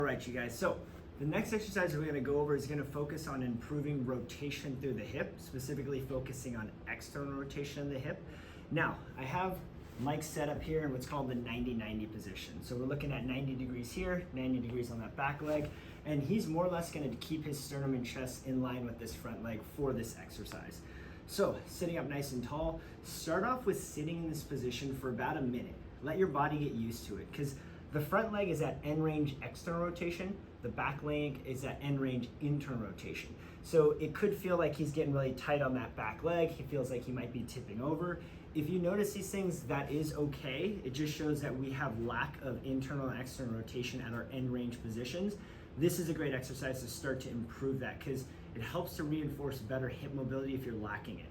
All right, you guys, so the next exercise we're gonna go over is gonna focus on improving rotation through the hip, specifically focusing on external rotation of the hip. Now, I have Mike set up here in what's called the 90-90 position. So we're looking at 90 degrees here, 90 degrees on that back leg, and he's more or less gonna keep his sternum and chest in line with this front leg for this exercise. So sitting up nice and tall, start off with sitting in this position for about a minute. Let your body get used to it, because the front leg is at end range external rotation, the back leg is at end range internal rotation. So it could feel like he's getting really tight on that back leg, he feels like he might be tipping over. If you notice these things, that is okay. It just shows that we have lack of internal and external rotation at our end range positions. This is a great exercise to start to improve that, because it helps to reinforce better hip mobility if you're lacking it.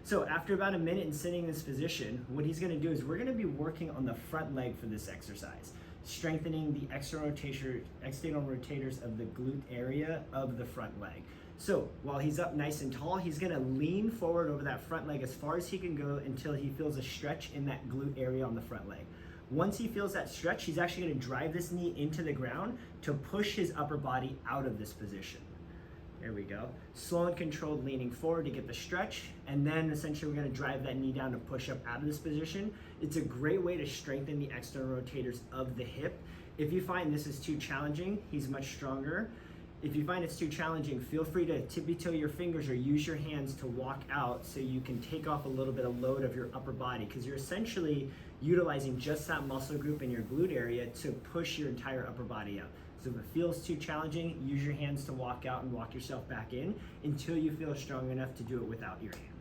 So after about a minute in sitting in this position, what he's gonna do is we're gonna be working on the front leg for this exercise, strengthening the external rotators of the glute area of the front leg. So while he's up nice and tall, he's gonna lean forward over that front leg as far as he can go until he feels a stretch in that glute area on the front leg. Once he feels that stretch, he's actually gonna drive this knee into the ground to push his upper body out of this position. There we go. Slow and controlled leaning forward to get the stretch, and then essentially we're gonna drive that knee down to push up out of this position. It's a great way to strengthen the external rotators of the hip. If you find this is too challenging, he's much stronger. If you find it's too challenging, feel free to tippy toe your fingers or use your hands to walk out so you can take off a little bit of load of your upper body, because you're essentially utilizing just that muscle group in your glute area to push your entire upper body up. So if it feels too challenging, use your hands to walk out and walk yourself back in until you feel strong enough to do it without your hands.